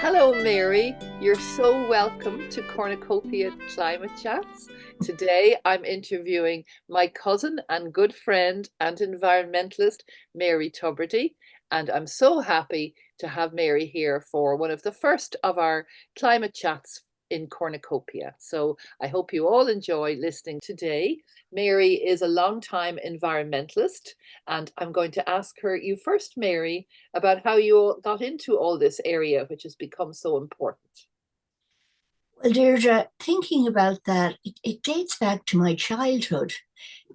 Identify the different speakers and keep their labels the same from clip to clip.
Speaker 1: Hello, Mary. You're so welcome to Cornucopia Climate Chats. Today, I'm interviewing my cousin and good friend and environmentalist, Mary Tubridy. And I'm so happy to have Mary here for one of the first of our climate chats in Cornucopia. So I hope you all enjoy listening today. Mary is a long-time environmentalist, and I'm going to ask her, you first, Mary, about how you all got into all this area, which has become so important.
Speaker 2: Well, Deirdre, thinking about that, it dates back to my childhood.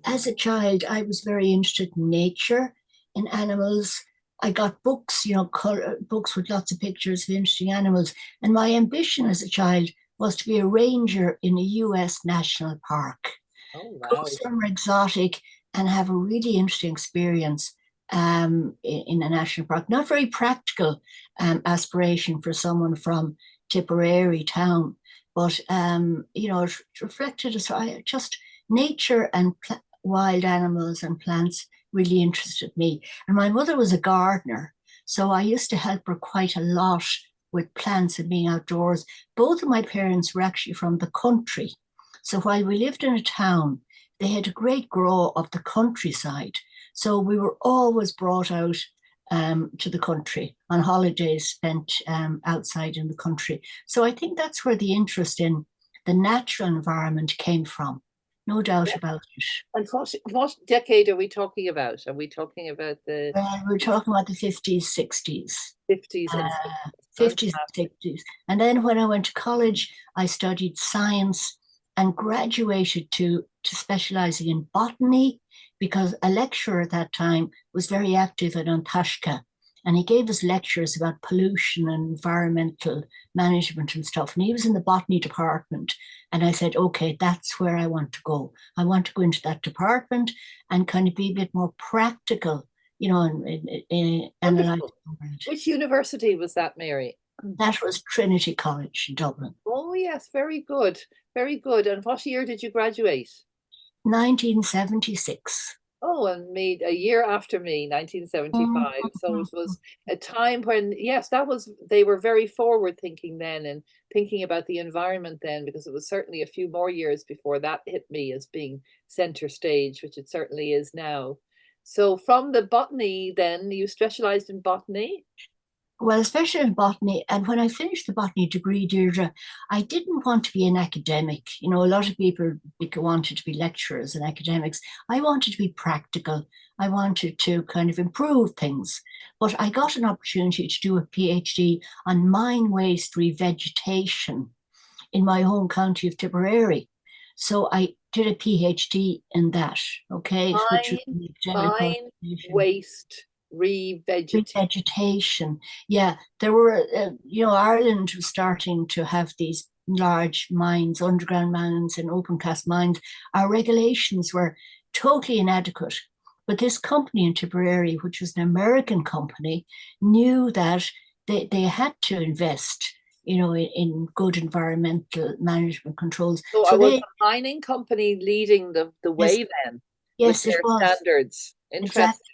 Speaker 2: As a child, I was very interested in nature, in animals. I got books, books with lots of pictures of interesting animals. And my ambition as a child was to be a ranger in a US national park.
Speaker 1: Oh,
Speaker 2: Go
Speaker 1: wow.
Speaker 2: somewhere exotic and have a really interesting experience in a national park. Not very practical aspiration for someone from Tipperary town, but it reflected as I just nature and wild animals and plants really interested me. And my mother was a gardener, so I used to help her quite a lot with plants and being outdoors. Both of my parents were actually from the country. So while we lived in a town, they had a great grow of the countryside. So we were always brought out to the country on holidays spent outside in the country. So I think that's where the interest in the natural environment came from. No doubt
Speaker 1: Yeah.
Speaker 2: about it.
Speaker 1: And what decade are we talking about? Are we talking about the
Speaker 2: We're talking about the 50s, 60s.
Speaker 1: 50s and
Speaker 2: Uh,
Speaker 1: 60s?
Speaker 2: 50s and 60s. And then when I went to college, I studied science and graduated to specializing in botany because a lecturer at that time was very active at Antashka. And he gave us lectures about pollution and environmental management and stuff. And he was in the botany department. And I said, okay, that's where I want to go. I want to go into that department and kind of be a bit more practical, and analyze.
Speaker 1: Wonderful. Which university was that, Mary?
Speaker 2: That was Trinity College Dublin.
Speaker 1: Oh, yes, very good. Very good. And what year did you graduate?
Speaker 2: 1976.
Speaker 1: Oh, and me a year after me, 1975. So it was a time when, yes, they were very forward thinking then and thinking about the environment then, because it was certainly a few more years before that hit me as being center stage, which it certainly is now. So from the botany, then you specialized in botany.
Speaker 2: Well, especially in botany. And when I finished the botany degree, Deirdre, I didn't want to be an academic. You know, a lot of people wanted to be lecturers and academics. I wanted to be practical. I wanted to kind of improve things. But I got an opportunity to do a PhD on mine waste revegetation in my home county of Tipperary. So I did a PhD in that, okay, which was
Speaker 1: Mine,
Speaker 2: an academic
Speaker 1: mine
Speaker 2: qualification.
Speaker 1: waste revegetation.
Speaker 2: Vegetation. Yeah, there were, Ireland was starting to have these large mines, underground mines, and open cast mines. Our regulations were totally inadequate. But this company in Tipperary, which was an American company, knew that they had to invest, in good environmental management controls.
Speaker 1: So I
Speaker 2: So
Speaker 1: was
Speaker 2: they,
Speaker 1: a mining company leading the
Speaker 2: yes,
Speaker 1: way then with
Speaker 2: yes, it
Speaker 1: their
Speaker 2: was
Speaker 1: standards. Interesting.
Speaker 2: exactly.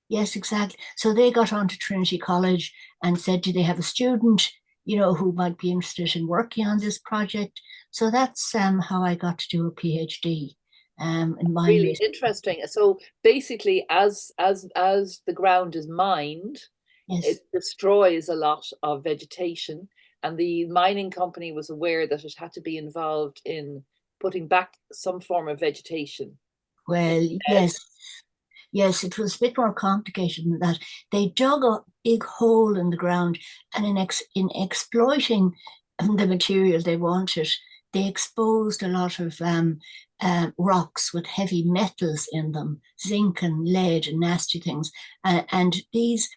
Speaker 2: Yes, exactly. So they got onto Trinity College and said, do they have a student, who might be interested in working on this project? So that's how I got to do a PhD in mine
Speaker 1: Really
Speaker 2: waste.
Speaker 1: interesting. So basically, as the ground is mined, it
Speaker 2: Yes,
Speaker 1: destroys a lot of vegetation, and the mining company was aware that it had to be involved in putting back some form of vegetation
Speaker 2: well,
Speaker 1: instead.
Speaker 2: yes, yes, it was a bit more complicated than that. They dug a big hole in the ground, and in exploiting the material they wanted, they exposed a lot of rocks with heavy metals in them, zinc and lead and nasty things. And these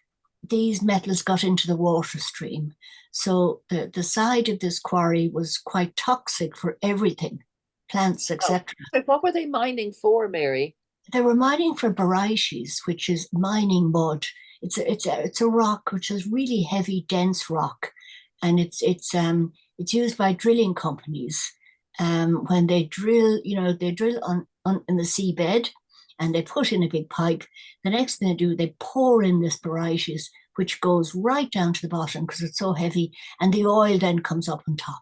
Speaker 2: metals got into the water stream. So the side of this quarry was quite toxic for everything, plants,
Speaker 1: Oh,
Speaker 2: etc.
Speaker 1: so what were they mining for, Mary?
Speaker 2: They were mining for barytes, which is mining mud. It's a rock which is really heavy, dense rock, and it's used by drilling companies when they drill. They drill on in the seabed, and they put in a big pipe. The next thing they do, they pour in this barytes, which goes right down to the bottom because it's so heavy, and the oil then comes up on top.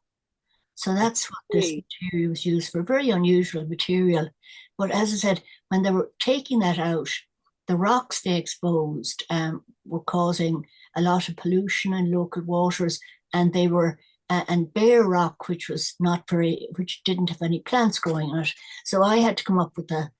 Speaker 2: So that's what this material was used for. Very unusual material. But as I said, when they were taking that out, the rocks they exposed were causing a lot of pollution in local waters, and they were and bare rock, which was not very, which didn't have any plants growing on it. So I had to come up with a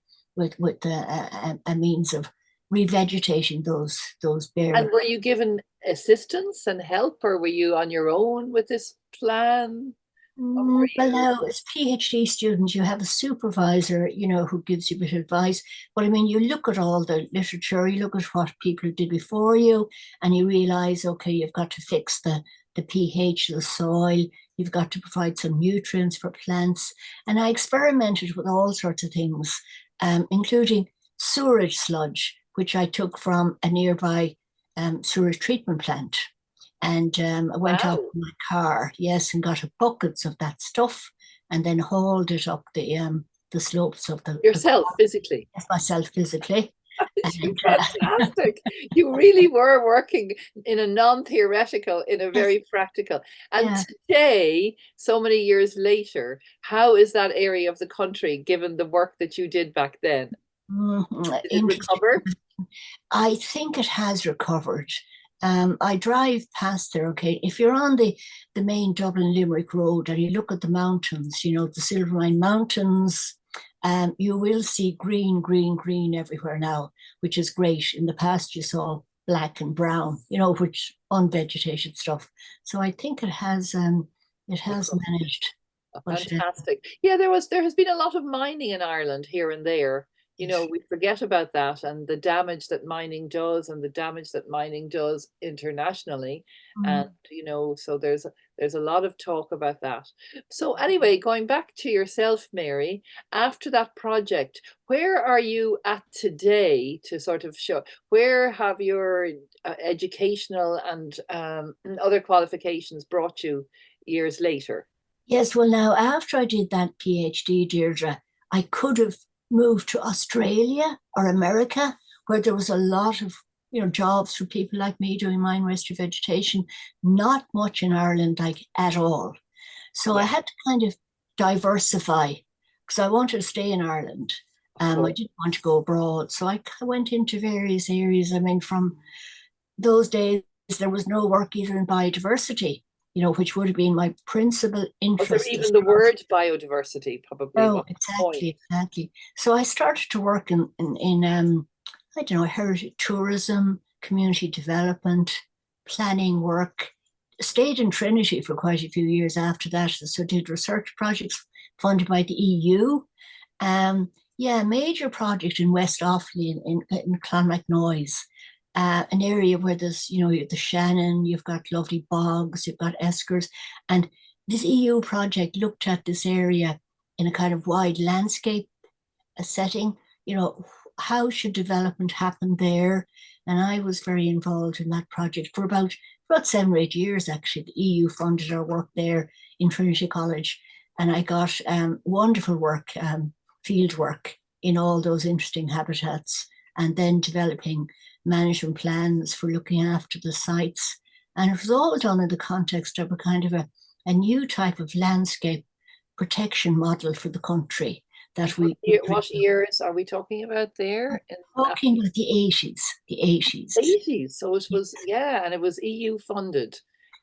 Speaker 2: means of revegetating those bare.
Speaker 1: And were you given assistance and help, or were you on your own with this plan?
Speaker 2: Well, now, as PhD students, you have a supervisor, who gives you a bit of advice. But I mean, you look at all the literature, you look at what people did before you, and you realize, okay, you've got to fix the pH of the soil, you've got to provide some nutrients for plants. And I experimented with all sorts of things, including sewerage sludge, which I took from a nearby sewage treatment plant. And I went out in my car, yes, and got buckets of that stuff, and then hauled it up the slopes of the
Speaker 1: yourself physically.
Speaker 2: Yes, myself physically.
Speaker 1: Fantastic. You really were working in a non-theoretical, in a very practical. And today, so many years later, how is that area of the country given the work that you did back then? Did it recover?
Speaker 2: I think it has recovered. I drive past there, okay. If you're on the main Dublin Limerick Road and you look at the mountains, the Silvermine Mountains, you will see green, green, green everywhere now, which is great. In the past, you saw black and brown, which unvegetated stuff. So I think it has managed.
Speaker 1: Fantastic. Yeah, there has been a lot of mining in Ireland here and there. We forget about that and the damage that mining does and the damage that mining does internationally. And, so there's a lot of talk about that. So anyway, going back to yourself, Mary, after that project, where are you at today to sort of show, where have your educational and other qualifications brought you years later?
Speaker 2: Yes, well, now, after I did that PhD, Deirdre, I could have moved to Australia or America, where there was a lot of jobs for people like me doing mine waste revegetation. Not much in Ireland, like at all. So I had to kind of diversify because I wanted to stay in Ireland. I didn't want to go abroad, so I went into various areas. I mean, from those days, there was no work either in biodiversity, which would have been my principal interest.
Speaker 1: Even the word biodiversity, probably.
Speaker 2: Oh, exactly. So I started to work in I don't know, heritage tourism, community development, planning work. Stayed in Trinity for quite a few years after that. So did research projects funded by the EU. A major project in West Offaly in Clonmacnoise. An area where there's, the Shannon, you've got lovely bogs, you've got eskers. And this EU project looked at this area in a kind of wide landscape setting, how should development happen there? And I was very involved in that project for about 7 or 8 years, actually. The EU funded our work there in Trinity College. And I got wonderful work, field work in all those interesting habitats, and then developing management plans for looking after the sites. And it was all done in the context of a kind of a new type of landscape protection model for the country that we.
Speaker 1: What years are we talking about there?
Speaker 2: Talking about the 80s. The 80s.
Speaker 1: 80s. So it was, and it was EU funded.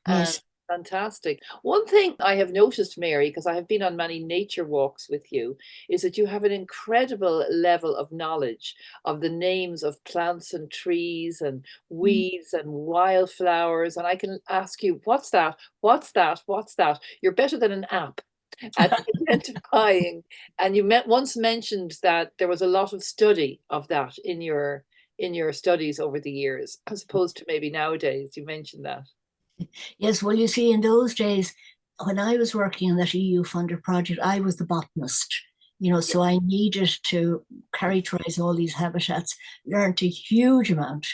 Speaker 2: Yes.
Speaker 1: Fantastic. One thing I have noticed, Mary, because I have been on many nature walks with you, is that you have an incredible level of knowledge of the names of plants and trees and weeds and wildflowers. And I can ask you, what's that? What's that? What's that? You're better than an app at identifying. And you once mentioned that there was a lot of study of that in your studies over the years, as opposed to maybe nowadays. You mentioned that.
Speaker 2: Yes, well, you see, in those days, when I was working on that EU funded project, I was the botanist, so I needed to characterize all these habitats, learned a huge amount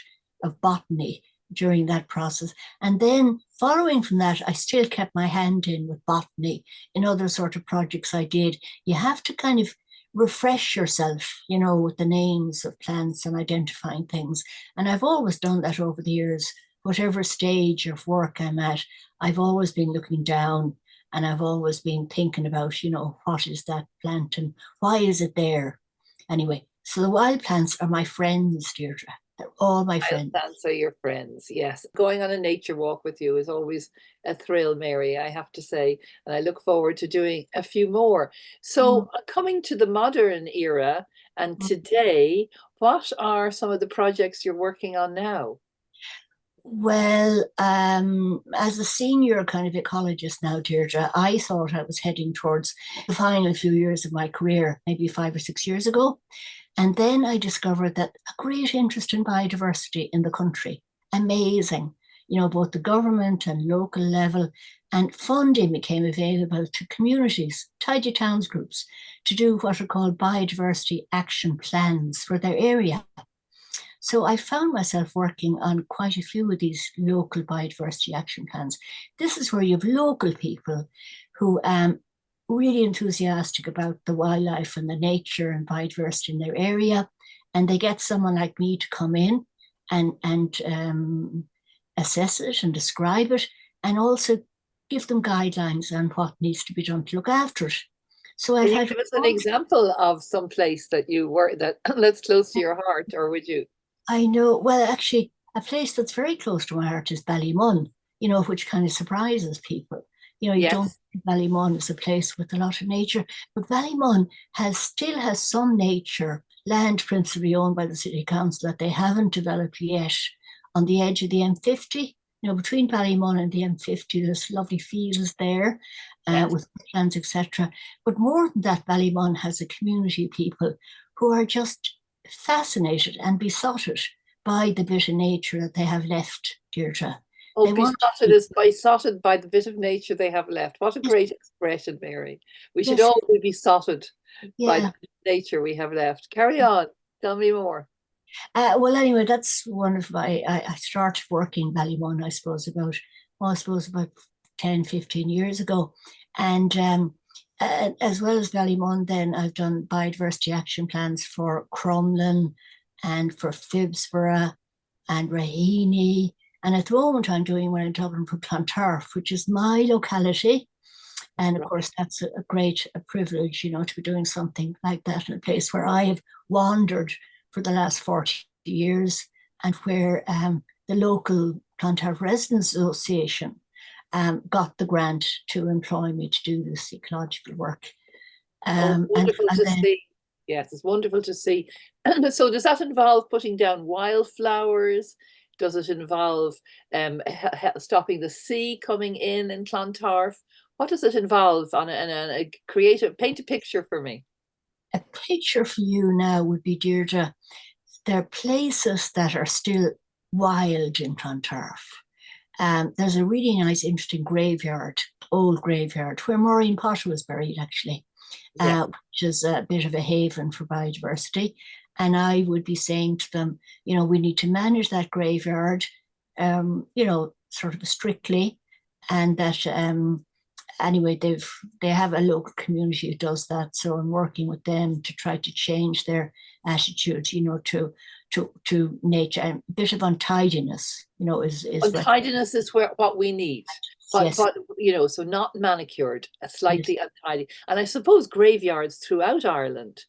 Speaker 2: of botany during that process. And then following from that, I still kept my hand in with botany in other sort of projects I did. You have to kind of refresh yourself, with the names of plants and identifying things. And I've always done that over the years. whatever stage of work I'm at, I've always been looking down and I've always been thinking about, what is that plant and why is it there? Anyway, so the wild plants are my friends, Deirdre. They're all my
Speaker 1: Wild
Speaker 2: friends.
Speaker 1: plants are your friends. Yes. Going on a nature walk with you is always a thrill, Mary, I have to say. And I look forward to doing a few more.
Speaker 2: Mm.
Speaker 1: So, coming to the modern era and today, what are some of the projects you're working on now?
Speaker 2: Well, as a senior kind of ecologist now, Deirdre, I thought I was heading towards the final few years of my career, maybe 5 or 6 years ago. And then I discovered that a great interest in biodiversity in the country. Amazing. Both the government and local level, and funding became available to communities, tidy towns groups, to do what are called biodiversity action plans for their area. So I found myself working on quite a few of these local biodiversity action plans. This is where you have local people who really enthusiastic about the wildlife and the nature and biodiversity in their area, and they get someone like me to come in and assess it and describe it, and also give them guidelines on what needs to be done to look after it. So
Speaker 1: Can
Speaker 2: I've
Speaker 1: you
Speaker 2: had
Speaker 1: give us an example of some place that you were that that's close to your heart, or would you?
Speaker 2: I know, well, actually, a place that's very close to my heart is Ballymun, which kind of surprises people. You don't
Speaker 1: Yes.
Speaker 2: think Ballymun is a place with a lot of nature, but Ballymun still has some nature, land principally owned by the city council that they haven't developed yet on the edge of the M50. Between Ballymun and the M50, there's lovely fields there
Speaker 1: Yes.
Speaker 2: with plants, etc. But more than that, Ballymun has a community of people who are just fascinated and besotted by the bit of nature that they have left, Deirdre.
Speaker 1: Oh,
Speaker 2: They want to
Speaker 1: besotted
Speaker 2: keep
Speaker 1: is besotted by the bit of nature they have left. What a
Speaker 2: yes,
Speaker 1: great expression, Mary. We should
Speaker 2: yes,
Speaker 1: all be besotted by the
Speaker 2: yeah.
Speaker 1: bit of nature we have left. Carry on. Tell me more.
Speaker 2: Well, anyway, that's one of my. I started working in Ballymun, I suppose about 10, 15 years ago. And as well as Ballymun, then I've done biodiversity action plans for Crumlin and for Phibsborough and Raheny. And at the moment, I'm doing one in Dublin for Clontarf, which is my locality. And of
Speaker 1: Right.
Speaker 2: course, that's a great privilege, to be doing something like that in a place where I have wandered for the last 40 years and where the local Clontarf Residents Association got the grant to employ me to do this ecological work.
Speaker 1: Oh, it's
Speaker 2: And,
Speaker 1: wonderful
Speaker 2: and
Speaker 1: to
Speaker 2: then
Speaker 1: see. Yes, it's wonderful to see. So, does that involve putting down wildflowers? Does it involve stopping the sea coming in Clontarf? What does it involve on a creative? Paint a picture for me.
Speaker 2: a picture for you now would be, Deirdre, there are places that are still wild in Clontarf. There's a really nice, interesting graveyard, old graveyard, where Maureen Potter was buried, actually,
Speaker 1: Yes.
Speaker 2: which is a bit of a haven for biodiversity. And I would be saying to them, we need to manage that graveyard, sort of strictly, and that anyway, they have a local community who does that. So I'm working with them to try to change their attitude, to nature. And a bit of untidiness, is what.
Speaker 1: Untidiness is what we need.
Speaker 2: Yes,
Speaker 1: So not manicured,
Speaker 2: yes,
Speaker 1: slightly untidy. And I suppose graveyards throughout Ireland,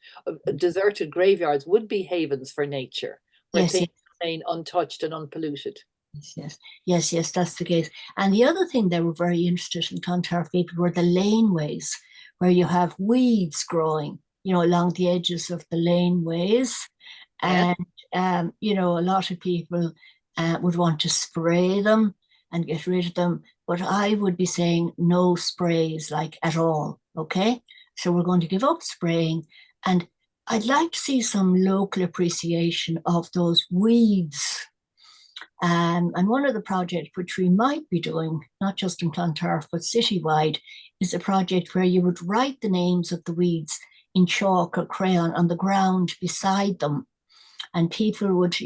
Speaker 1: deserted graveyards would be havens for nature, where
Speaker 2: yes,
Speaker 1: things
Speaker 2: yes.
Speaker 1: remain untouched and unpolluted.
Speaker 2: Yes, yes, yes, yes, that's the case. And the other thing they were very interested in Clontarf people were the laneways, where you have weeds growing, along the edges of the laneways.
Speaker 1: Yes.
Speaker 2: And, a lot of people would want to spray them and get rid of them. But I would be saying no sprays, like at all. Okay. So we're going to give up spraying. And I'd like to see some local appreciation of those weeds and one of the projects which we might be doing, not just in Clontarf, but citywide, is a project where you would write the names of the weeds in chalk or crayon on the ground beside them. And people would,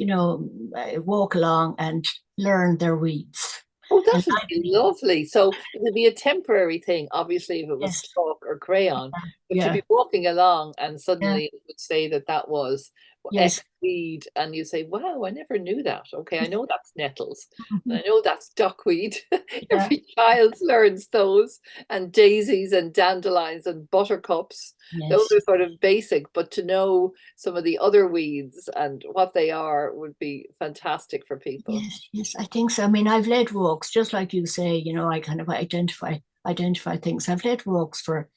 Speaker 2: walk along and learn their weeds.
Speaker 1: Oh, that
Speaker 2: And
Speaker 1: would be lovely. So it would be a temporary thing, obviously, if it was
Speaker 2: yes,
Speaker 1: chalk or crayon, but you'd
Speaker 2: Yeah.
Speaker 1: be walking along and
Speaker 2: Yeah.
Speaker 1: suddenly it would say that that was
Speaker 2: Yes.
Speaker 1: X weed, and you say, "Wow, I never knew that." Okay, I know that's nettles, and I know that's duckweed.
Speaker 2: Yeah.
Speaker 1: Every child learns those, and daisies and dandelions and buttercups. Those
Speaker 2: Yes.
Speaker 1: are sort of basic, but to know some of the other weeds and what they are would be fantastic for people.
Speaker 2: Yes, yes, I think so. I mean, I've led walks, just like you say, I kind of identify things. I've led walks for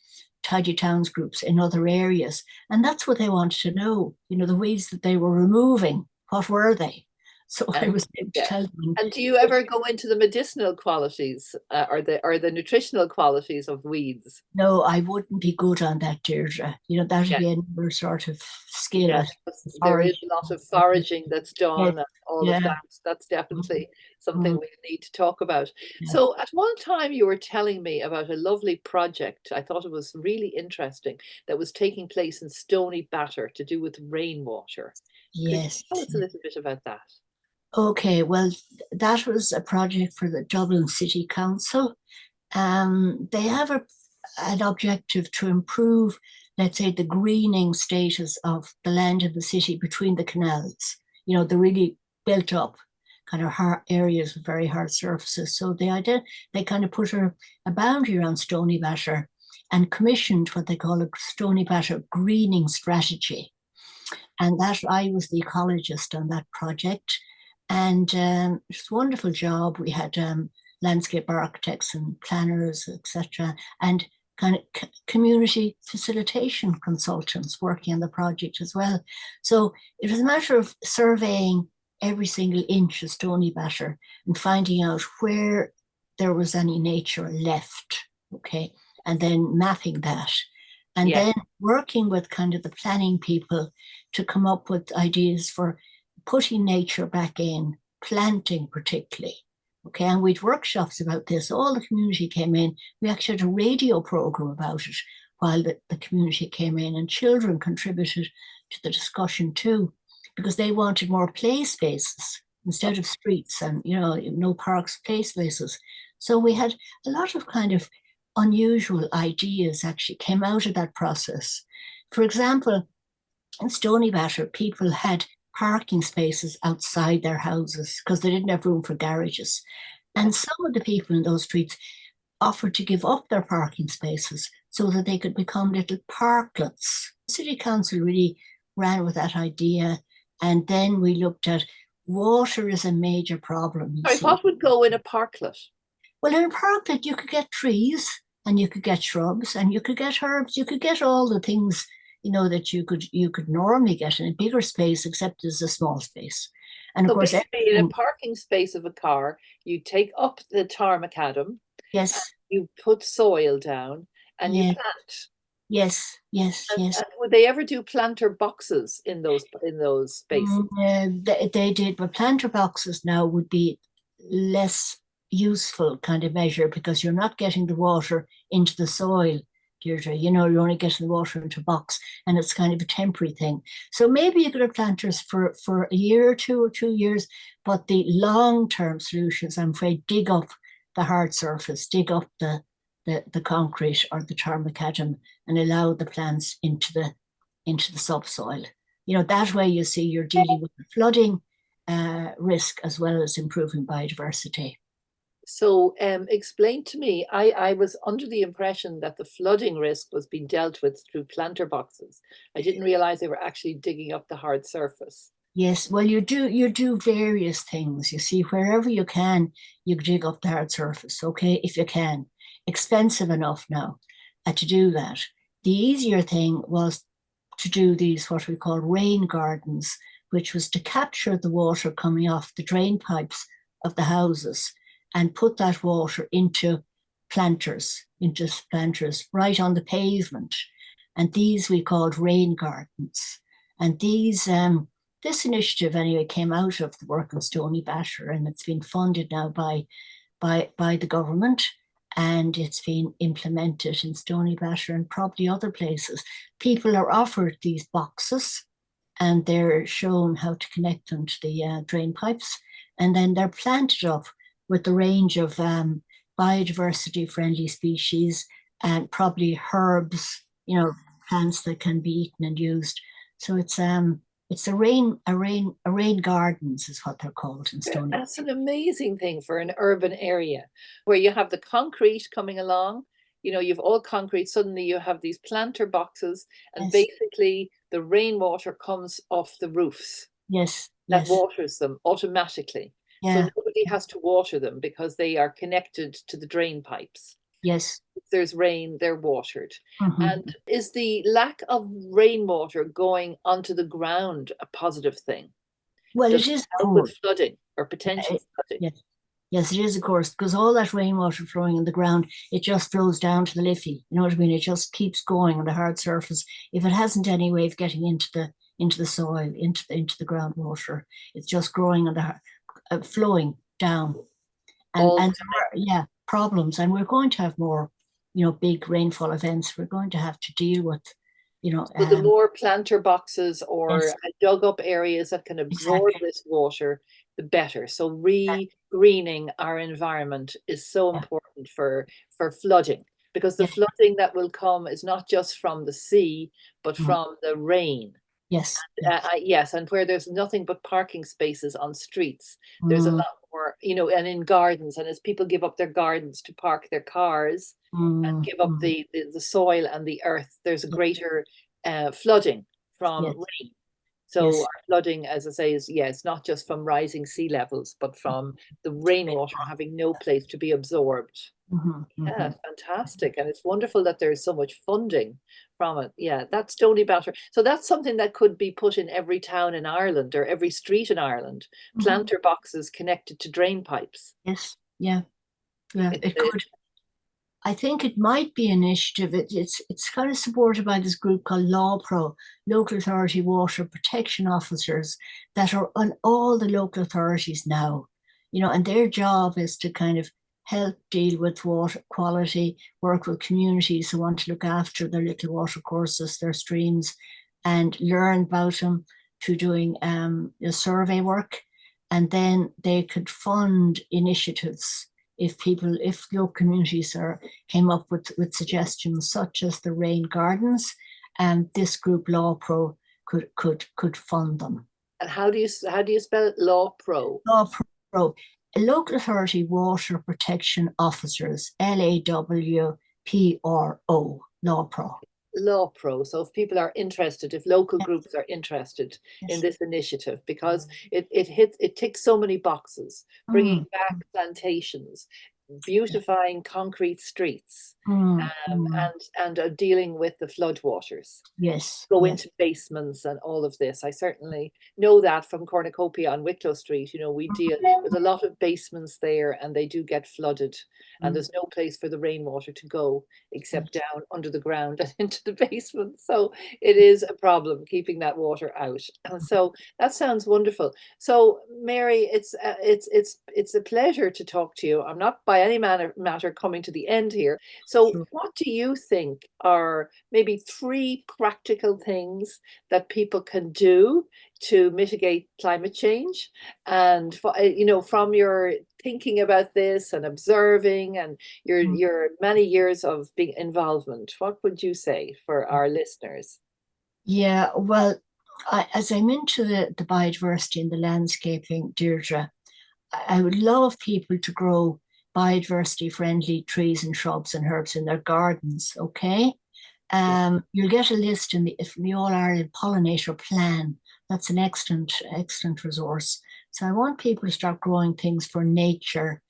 Speaker 2: tidy towns groups in other areas, and that's what they wanted to know. The weeds that they were removing, what were they? So I
Speaker 1: And
Speaker 2: was able to
Speaker 1: yeah.
Speaker 2: tell them.
Speaker 1: And do you ever go into the medicinal qualities or the nutritional qualities of weeds?
Speaker 2: No, I wouldn't be good on that, Deirdre. That'd
Speaker 1: Yeah,
Speaker 2: be another sort of skill
Speaker 1: yeah.
Speaker 2: at
Speaker 1: There is
Speaker 2: forage.
Speaker 1: a lot of foraging that's
Speaker 2: Yes,
Speaker 1: done and all of
Speaker 2: yeah.
Speaker 1: that. That's definitely something
Speaker 2: Mm,
Speaker 1: we need to talk about.
Speaker 2: yeah.
Speaker 1: So at one time you were telling me about a lovely project. I thought it was really interesting that was taking place in Stoneybatter to do with rainwater. Could you
Speaker 2: Yes.
Speaker 1: tell us a little bit about that?
Speaker 2: Okay, well, that was a project for the Dublin City Council. They have an objective to improve, let's say, the greening status of the land in the city between the canals. The really built up kind of hard areas with very hard surfaces. So they kind of put a boundary around Stoneybatter and commissioned what they call a Stoneybatter greening strategy. And that I was the ecologist on that project. And it was a wonderful job. We had landscape architects and planners, etc., and kind of community facilitation consultants working on the project as well. So it was a matter of surveying every single inch of Stoneybatter and finding out where there was any nature left, okay, and then mapping that. And
Speaker 1: Yeah,
Speaker 2: then working with kind of the planning people to come up with ideas for putting nature back in, planting particularly. Okay, and we'd workshops about this. All the community came in. We actually had a radio program about it while the community came in, and children contributed to the discussion too, because they wanted more play spaces instead of streets and no parks, play spaces. So we had a lot of kind of unusual ideas actually came out of that process. For example, in Stoneybatter, people had parking spaces outside their houses because they didn't have room for garages.
Speaker 1: yeah.
Speaker 2: And some of the people in those streets offered to give up their parking spaces so that they could become little parklets. The City Council really ran with that idea. And then we looked at water is a major problem, you
Speaker 1: Sorry,
Speaker 2: see.
Speaker 1: what would go in a parklet?
Speaker 2: Well, in a parklet, you could get trees and you could get shrubs and you could get herbs. You could get all the things that you could normally get in a bigger space, except as a small space. And of
Speaker 1: So
Speaker 2: course,
Speaker 1: basically, in a
Speaker 2: everything.
Speaker 1: parking space of a car, you take up the tar macadam,
Speaker 2: Yes,
Speaker 1: you put soil down, and you
Speaker 2: yeah,
Speaker 1: plant.
Speaker 2: yes, yes, yes.
Speaker 1: And would they ever do planter boxes in those spaces?
Speaker 2: They did, but planter boxes now would be less useful kind of measure because you're not getting the water into the soil, Deirdre. You're only getting the water into a box, and it's kind of a temporary thing. So maybe you could have planters for a year or 2 years, but the long-term solutions, I'm afraid, dig up the hard surface, dig up the concrete or the tar macadam, and allow the plants into the subsoil. That way you see you're dealing with the flooding risk as well as improving biodiversity.
Speaker 1: So, explain to me. I was under the impression that the flooding risk was being dealt with through planter boxes. I didn't realize they were actually digging up the hard surface.
Speaker 2: Yes, well, you do various things. You see, wherever you can, you dig up the hard surface. Okay, if you can, expensive enough now to do that. The easier thing was to do these what we call rain gardens, which was to capture the water coming off the drain pipes of the houses and put that water into planters right on the pavement. And these we called rain gardens. And this initiative anyway came out of the work on Stoneybatter, and it's been funded now by the government, and it's been implemented in Stoneybatter and probably other places. People are offered these boxes and they're shown how to connect them to the drain pipes, and then they're planted up with a range of biodiversity friendly species and probably herbs, plants that can be eaten and used. So it's a rain gardens is what they're called in Stony.
Speaker 1: That's an amazing thing for an urban area where you have the concrete coming along. You've all concrete, suddenly you have these planter boxes, and
Speaker 2: Yes,
Speaker 1: basically the rainwater comes off the roofs
Speaker 2: yes,
Speaker 1: that
Speaker 2: yes,
Speaker 1: waters them automatically. So
Speaker 2: yeah,
Speaker 1: nobody has to water them because they are connected to the drain pipes.
Speaker 2: yes.
Speaker 1: If there's rain, they're watered. And
Speaker 2: Mhm.
Speaker 1: is the lack of rainwater going onto the ground a positive thing?
Speaker 2: Well,
Speaker 1: Does
Speaker 2: it
Speaker 1: it
Speaker 2: is, of
Speaker 1: help with
Speaker 2: course.
Speaker 1: flooding or potential
Speaker 2: Uh,
Speaker 1: flooding?
Speaker 2: Yes, yes, it is, of course, because all that rainwater flowing in the ground, it just flows down to the liffey. You know what I mean? It just keeps going on the hard surface. If it hasn't any way of getting into the soil, into the groundwater, it's just growing on flowing down. And
Speaker 1: All the
Speaker 2: and
Speaker 1: time.
Speaker 2: yeah, problems. And we're going to have more, big rainfall events. We're going to have to deal with, you know,
Speaker 1: So the
Speaker 2: um,
Speaker 1: more planter boxes or
Speaker 2: yes,
Speaker 1: dug up areas that can absorb
Speaker 2: exactly.
Speaker 1: this water, the better. So re-greening our environment is so
Speaker 2: Yeah,
Speaker 1: important for flooding, because the
Speaker 2: yeah,
Speaker 1: flooding that will come is not just from the sea, but
Speaker 2: mm,
Speaker 1: from the rain.
Speaker 2: yes, yes.
Speaker 1: Yes, and where there's nothing but parking spaces on streets, there's a
Speaker 2: Mm,
Speaker 1: lot more, and in gardens, and as people give up their gardens to park their cars and
Speaker 2: mm,
Speaker 1: give up
Speaker 2: mm,
Speaker 1: the soil and the earth, there's a
Speaker 2: yeah,
Speaker 1: greater flooding from
Speaker 2: yes,
Speaker 1: rain. So
Speaker 2: yes.
Speaker 1: our flooding, as I say, is yes, not just from rising sea levels, but from the rainwater having no place to be absorbed.
Speaker 2: Mhm,
Speaker 1: Yeah,
Speaker 2: mhm.
Speaker 1: fantastic. And it's wonderful that there's so much funding from it. Yeah, that's Stoneybatter. So that's something that could be put in every town in Ireland or every street in Ireland.
Speaker 2: Mhm.
Speaker 1: Planter boxes connected to drain pipes.
Speaker 2: Yes, yeah, yeah.
Speaker 1: It's
Speaker 2: It could. I think it might be an initiative. It's kind of supported by this group called LawPro, Local Authority Water Protection Officers, that are on all the local authorities now. And their job is to kind of help deal with water quality, work with communities who want to look after their little water courses, their streams, and learn about them through doing survey work. And then they could fund initiatives if your communities came up with suggestions such as the rain gardens, and this group Law Pro could fund them.
Speaker 1: and how do you spell it? Law Pro.
Speaker 2: Law Pro, local authority water protection officers, LAWPRO, Law Pro.
Speaker 1: Law Pro. So if people are interested, if local
Speaker 2: Yes,
Speaker 1: groups are interested in
Speaker 2: yes.
Speaker 1: this initiative, because it ticks so many boxes, bringing
Speaker 2: Mm,
Speaker 1: back plantations, beautifying concrete streets,
Speaker 2: mm, mm.
Speaker 1: and dealing with the floodwaters,
Speaker 2: Yes,
Speaker 1: go
Speaker 2: yes.
Speaker 1: into basements and all of this. I certainly know that from Cornucopia on Wicklow Street. We deal with a lot of basements there, and they do get flooded, and
Speaker 2: Mm,
Speaker 1: there's no place for the rainwater to go except
Speaker 2: yes.
Speaker 1: down under the ground and into the basement. So it is a problem keeping that water out. And so that sounds wonderful. So Mary, it's a pleasure to talk to you. I'm not by any matter coming to the end here. So
Speaker 2: Sure.
Speaker 1: what do you think are maybe three practical things that people can do to mitigate climate change? And from your thinking about this and observing and
Speaker 2: Mm.
Speaker 1: your many years of being involvement, what would you say for our listeners?
Speaker 2: Yeah, well, as I'm into the biodiversity and the landscaping, Deirdre, I would love people to grow biodiversity friendly trees and shrubs and herbs in their gardens. Okay.
Speaker 1: Yeah.
Speaker 2: You'll get a list from the All Ireland Pollinator Plan. That's an excellent resource. So I want people to start growing things for nature.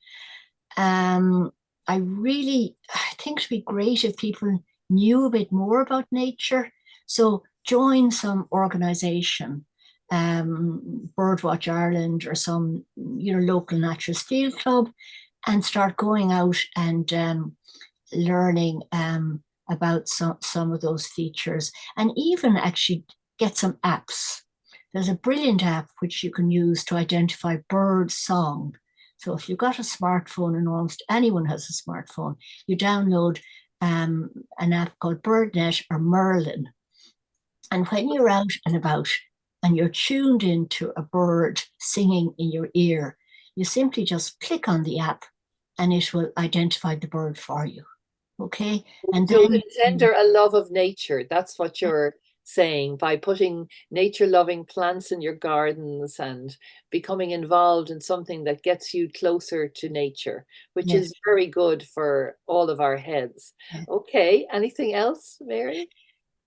Speaker 2: Um, I think it'd be great if people knew a bit more about nature. So join some organization, Birdwatch Ireland or some, local naturalist field club, and start going out and learning about some of those features, and even actually get some apps. There's a brilliant app which you can use to identify bird song. So if you've got a smartphone, and almost anyone has a smartphone, you download an app called BirdNet or Merlin. And when you're out and about and you're tuned into a bird singing in your ear, you simply just click on the app and it will identify the bird for you. Okay. And
Speaker 1: So
Speaker 2: then,
Speaker 1: engender a love of nature. That's what you're saying by putting nature-loving plants in your gardens and becoming involved in something that gets you closer to nature, which
Speaker 2: yes.
Speaker 1: is very good for all of our heads.
Speaker 2: Yeah.
Speaker 1: Okay, anything else, Mary?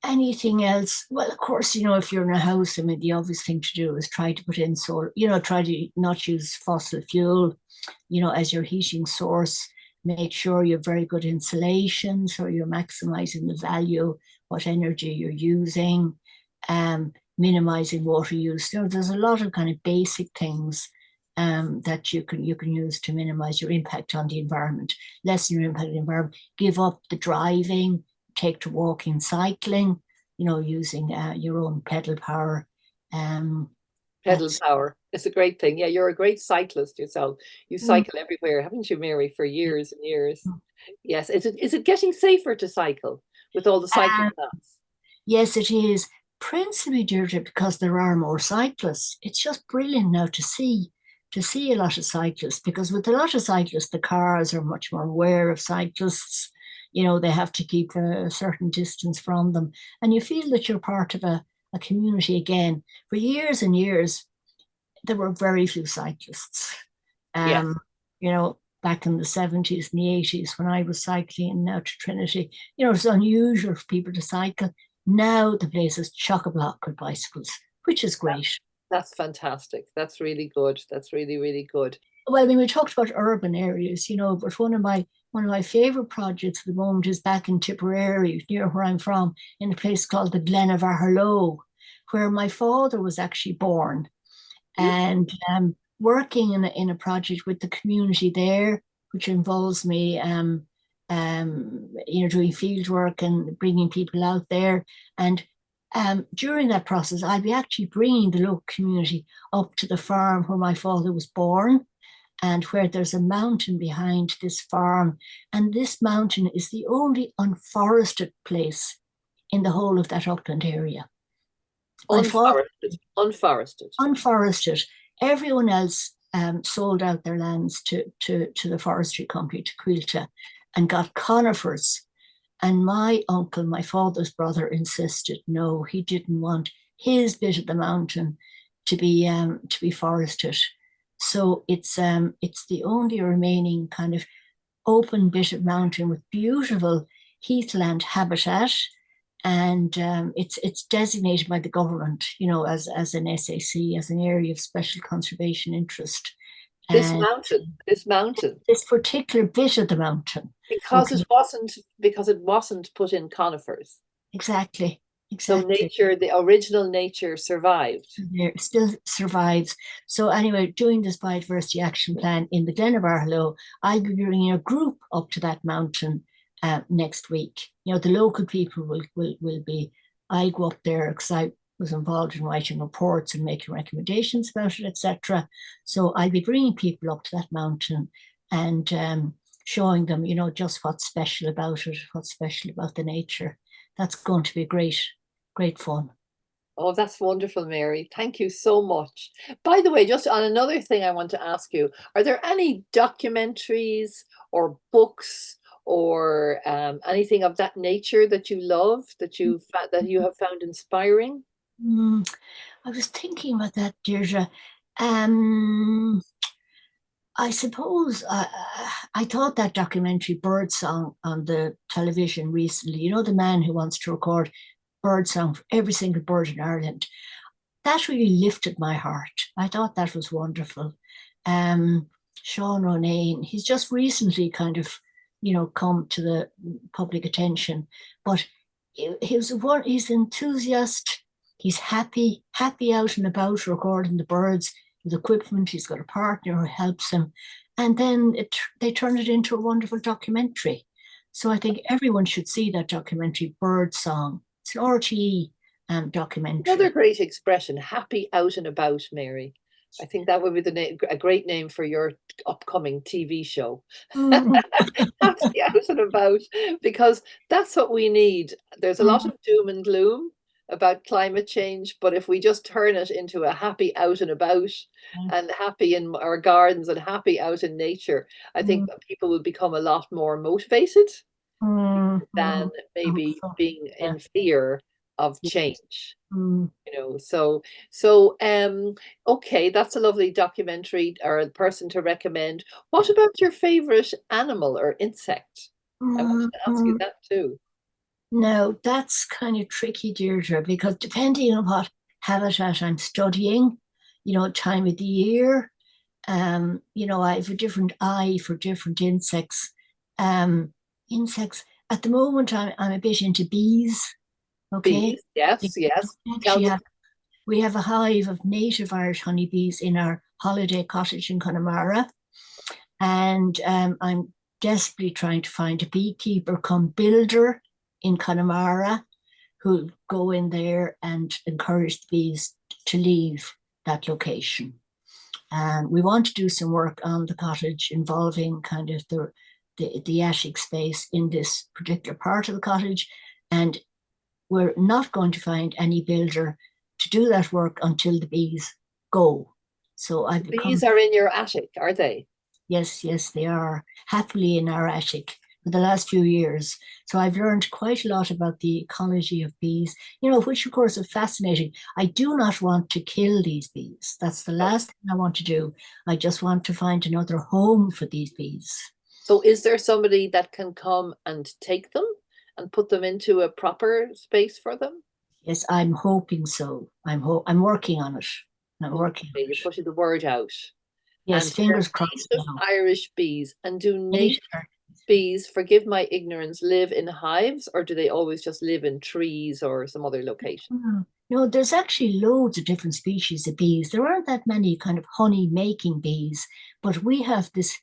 Speaker 2: Anything else? Well, of course, if you're in a house, I mean, the obvious thing to do is try to put in solar, try to not use fossil fuel, as your heating source. Make sure you have very good insulation, so you're maximizing the value, what energy you're using, minimizing water use. There's a lot of kind of basic things that you can use to minimize your impact on the environment, lessen your impact on the environment. Give up the driving, take to walking, cycling, using your own pedal power. Um,
Speaker 1: Pedal
Speaker 2: that's
Speaker 1: power. It's a great thing. Yeah, you're a great cyclist yourself. You
Speaker 2: mm,
Speaker 1: cycle everywhere, haven't you, Mary, for
Speaker 2: yeah.
Speaker 1: years and years? Yes. Is it getting safer to cycle with all the cycle
Speaker 2: Um,
Speaker 1: paths?
Speaker 2: yes, it is principally, Deirdre, because there are more cyclists. It's just brilliant now to see a lot of cyclists, because with a lot of cyclists, the cars are much more aware of cyclists. They have to keep a certain distance from them, and you feel that you're part of a community again. For years and years, there were very few cyclists.
Speaker 1: Yes.
Speaker 2: Um, back in the 70s and the 80s when I was cycling out to Trinity, it's unusual for people to cycle. Now the place is chock a block with bicycles, which is great.
Speaker 1: That's fantastic. That's really good. That's really, really good.
Speaker 2: Well, I mean, we talked about urban areas, but one of my favorite projects at the moment is back in Tipperary, near where I'm from, in a place called the Glen of Aherlow, where my father was actually born.
Speaker 1: Beautiful.
Speaker 2: And working in a project with the community there, which involves me, doing field work and bringing people out there. And during that process, I'll be actually bringing the local community up to the farm where my father was born, and where there's a mountain behind this farm. And this mountain is the only unforested place in the whole of that upland area. My father
Speaker 1: Unforested. Unforested.
Speaker 2: unforested. Everyone else sold out their lands to the forestry company, to Quilta, and got conifers. And my uncle, my father's brother, insisted no, he didn't want his bit of the mountain to be forested. So it's the only remaining kind of open bit of mountain with beautiful heathland habitat, and it's designated by the government, as an SAC, as an area of special conservation interest.
Speaker 1: This
Speaker 2: And
Speaker 1: mountain, this mountain,
Speaker 2: this particular bit of the mountain,
Speaker 1: because
Speaker 2: okay,
Speaker 1: it wasn't put in conifers.
Speaker 2: exactly,
Speaker 1: So
Speaker 2: exactly,
Speaker 1: nature, the original nature survived.
Speaker 2: there still survives. So anyway, doing this biodiversity action plan in the Glen of Aherlow, I'll be bringing a group up to that mountain next week. The local people will be. I go up there because I was involved in writing reports and making recommendations about it, etc. So I'll be bringing people up to that mountain and showing them, just what's special about it, what's special about the nature. That's going to be great, great fun.
Speaker 1: Oh, that's wonderful, Mary. Thank you so much. By the way, just on another thing I want to ask you, are there any documentaries or books or anything of that nature that you love, that you have found inspiring?
Speaker 2: Mm, I was thinking about that, Deirdre. Um, I suppose I thought that documentary Birdsong on the television recently, the man who wants to record birdsong for every single bird in Ireland, that really lifted my heart. I thought that was wonderful. Um, Sean O'Neill, he's just recently kind of, come to the public attention, but he's enthusiast. He's happy out and about recording the birds with equipment. He's got a partner who helps him, and then they turned it into a wonderful documentary. So I think everyone should see that documentary, Bird Song. It's an RTE
Speaker 1: Another
Speaker 2: documentary.
Speaker 1: great expression, happy out and about, Mary. I think that would be a great name for your upcoming TV show.
Speaker 2: Mm,
Speaker 1: Happy out and about, because that's what we need. There's a lot
Speaker 2: mm,
Speaker 1: of doom and gloom about climate change, but if we just turn it into a happy out and about and happy in our gardens and happy out in nature, I think
Speaker 2: mm.
Speaker 1: that people will become a lot more motivated. than maybe being
Speaker 2: Yeah.
Speaker 1: in fear of
Speaker 2: Yeah.
Speaker 1: change.
Speaker 2: Mm.
Speaker 1: So okay, that's a lovely documentary or a person to recommend. What about your favorite animal or insect? I wanted to ask you
Speaker 2: Mm.
Speaker 1: that too.
Speaker 2: No, that's kind of tricky, Deirdre, because depending on what habitat I'm studying, time of the year, I have a different eye for different insects. Um, Insects, at the moment, I'm a bit into bees, okay?
Speaker 1: Bees, yes,
Speaker 2: Because
Speaker 1: yes. Tell
Speaker 2: actually
Speaker 1: me.
Speaker 2: we have a hive of native Irish honeybees in our holiday cottage in Connemara, and I'm desperately trying to find a beekeeper come builder in Connemara who'll go in there and encourage the bees to leave that location. And we want to do some work on the cottage involving kind of the attic space in this particular part of the cottage. And we're not going to find any builder to do that work until the bees go. So I've become,
Speaker 1: Bees are in your attic, are they?
Speaker 2: yes, yes, they are happily in our attic for the last few years. So I've learned quite a lot about the ecology of bees, which of course is fascinating. I do not want to kill these bees. That's the
Speaker 1: No.
Speaker 2: last thing I want to do. I just want to find another home for these bees.
Speaker 1: So is there somebody that can come and take them and put them into a proper space for them?
Speaker 2: Yes, I'm hoping so. I'm working on it. I'm
Speaker 1: Okay,
Speaker 2: working on
Speaker 1: you're
Speaker 2: it.
Speaker 1: putting the word out.
Speaker 2: Yes,
Speaker 1: And they're
Speaker 2: fingers crossed
Speaker 1: native
Speaker 2: now.
Speaker 1: Irish bees. And do native
Speaker 2: Nature.
Speaker 1: bees, forgive my ignorance, live in hives or do they always just live in trees or some other location?
Speaker 2: No, there's actually loads of different species of bees. There aren't that many kind of honey making bees, but we have this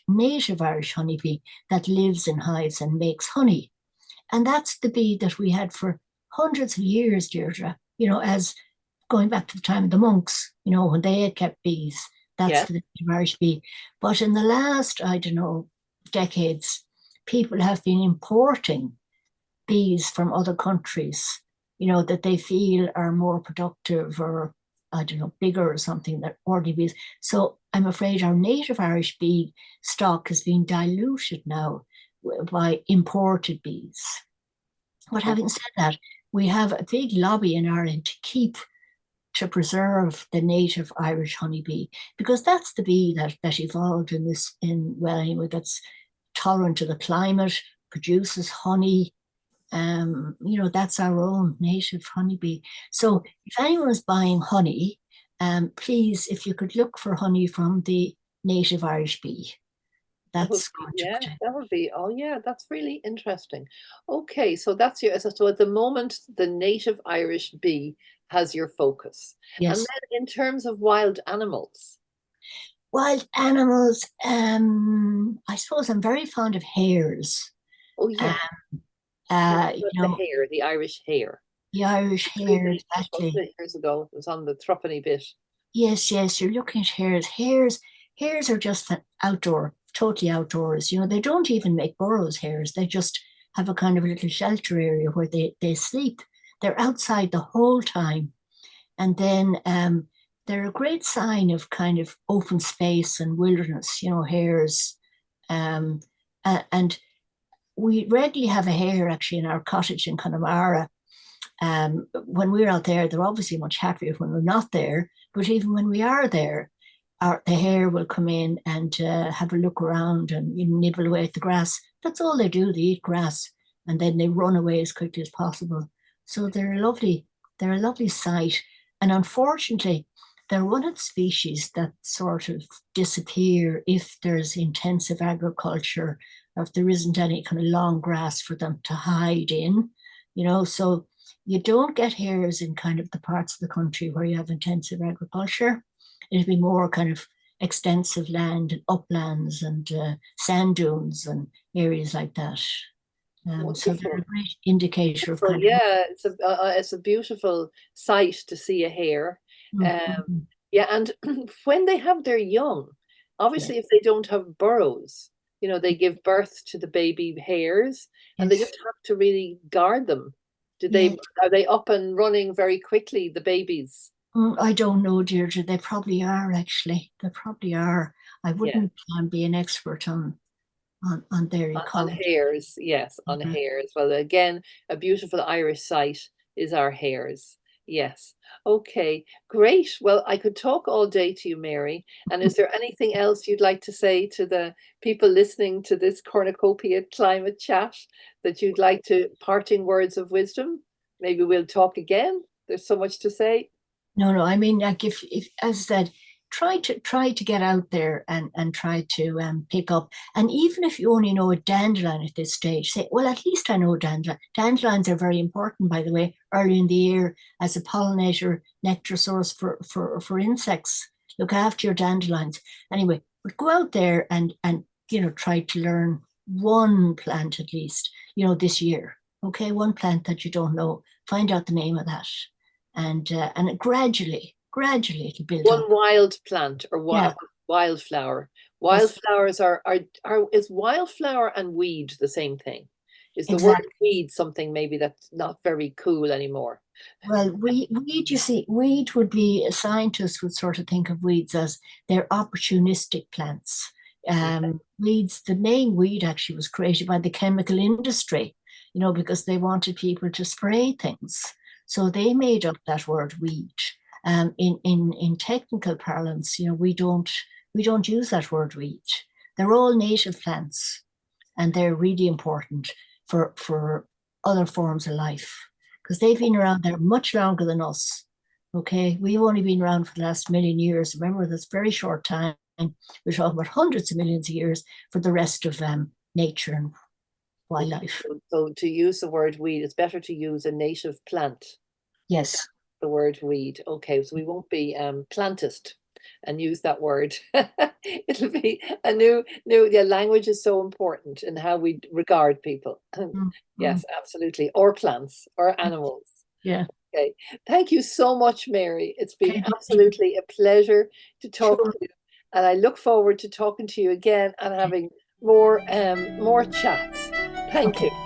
Speaker 2: native Irish honeybee that lives in hives and makes honey. And that's the bee that we had for hundreds of years, Deirdre, as going back to the time of the monks, when they had kept bees. That's
Speaker 1: Yeah.
Speaker 2: the native Irish bee. But in the last, I don't know, decades, people have been importing bees from other countries, that they feel are more productive or, I don't know, bigger or something than ordinary bees. So I'm afraid our native Irish bee stock has been diluted now by imported bees. But having said that, we have a big lobby in Ireland to preserve the native Irish honeybee because that's the bee that evolved anyway, that's tolerant to the climate, produces honey, that's our own native honeybee. So if anyone's buying honey, please, if you could look for honey from the native Irish bee,
Speaker 1: That would
Speaker 2: that's
Speaker 1: be,
Speaker 2: going to
Speaker 1: yeah,
Speaker 2: protect.
Speaker 1: that would be, oh yeah, that's really interesting. Okay, so that's so at the moment, the native Irish bee has your focus. And
Speaker 2: Yes.
Speaker 1: then in terms of wild animals,
Speaker 2: Wild animals, I suppose I'm very fond of hares.
Speaker 1: oh
Speaker 2: Um,
Speaker 1: yeah, tell me about the
Speaker 2: you know,
Speaker 1: hare, the Irish hare.
Speaker 2: the Irish hare,
Speaker 1: Really, wasn't
Speaker 2: exactly.
Speaker 1: it years ago? It was on the threepenny bit.
Speaker 2: Yes, yes, you're looking at hares. Hares are just outdoor, totally outdoors. They don't even make burrows, hares. They just have a kind of a little shelter area where they sleep. They're outside the whole time. And then they're a great sign of kind of open space and wilderness, hares. Um, and we regularly have a hare actually in our cottage in Connemara. When we're out there, they're obviously much happier when we're not there. But even when we are there, the hare will come in and have a look around and nibble away at the grass. That's all they do. They eat grass and then they run away as quickly as possible. So they're a lovely sight. And unfortunately, they're one of the species that sort of disappear if there's intensive agriculture or if there isn't any kind of long grass for them to hide in. So you don't get hares in kind of the parts of the country where you have intensive agriculture. It'd be more kind of extensive land and uplands and sand dunes and areas like that. So they're a
Speaker 1: Wonderful.
Speaker 2: great indicator of
Speaker 1: Well,
Speaker 2: kind of.
Speaker 1: yeah, it's a beautiful sight to see a hare. Um,
Speaker 2: Mm-hmm.
Speaker 1: yeah, and when they have their young,
Speaker 2: Yeah.
Speaker 1: obviously if they don't have burrows, they give birth to the baby hares, and they
Speaker 2: Yes.
Speaker 1: just have to really guard them. Do they
Speaker 2: Yes.
Speaker 1: are they up and running very quickly, the babies?
Speaker 2: I don't know, Deirdre. They probably are actually. They probably are. I
Speaker 1: Yeah.
Speaker 2: wouldn't be an expert on their
Speaker 1: On
Speaker 2: ecology.
Speaker 1: hares, yes, on
Speaker 2: Mhm.
Speaker 1: hares. Well, again, a beautiful Irish site is our hares. Yes. Okay, great. Well, I could talk all day to you, Mary. And is there anything else you'd like to say to the people listening to this Cornucopia Climate Chat that you'd like to parting words of wisdom? Maybe we'll talk again. There's so much to say.
Speaker 2: No, no. I mean, like if as I said, try to get out there and try to pick up. And even if you only know a dandelion at this stage, say, well, at least I know a dandelion. Dandelions are very important, by the way, early in the year as a pollinator, nectar source for insects. Look after your dandelions. Anyway, but go out there and try to learn one plant at least, this year. Okay, one plant that you don't know. Find out the name of that and gradually it'll build
Speaker 1: One
Speaker 2: up.
Speaker 1: wild plant or
Speaker 2: Yeah,
Speaker 1: wildflower.
Speaker 2: yes,
Speaker 1: Wildflowers are is wildflower and weed the same thing? Is the word
Speaker 2: exactly.
Speaker 1: weed something maybe that's not very cool anymore?
Speaker 2: Well, weed, you see, weed would be, scientists would sort of think of weeds as they're opportunistic plants.
Speaker 1: Yeah.
Speaker 2: Weeds, the name weed actually was created by the chemical industry, because they wanted people to spray things. So they made up that word weed. In technical parlance, we don't use that word weed. They're all native plants, and they're really important for other forms of life because they've been around there much longer than us. Okay, we've only been around for the last million years. Remember, that's very short time. We're talking about hundreds of millions of years for the rest of nature and
Speaker 1: Okay.
Speaker 2: wildlife.
Speaker 1: So to use the word weed, it's better to use a native plant,
Speaker 2: Yes,
Speaker 1: the word weed. Okay, so we won't be plantist and use that word. It'll be a new, yeah, language is so important in how we regard people.
Speaker 2: mm-hmm.
Speaker 1: Yes, absolutely. Or plants or animals.
Speaker 2: Yeah.
Speaker 1: Okay. Thank you so much, Mary. It's been
Speaker 2: Okay,
Speaker 1: absolutely a pleasure to talk
Speaker 2: sure.
Speaker 1: to you. And I look forward to talking to you again and having more chats. Thank
Speaker 2: Okay.
Speaker 1: you.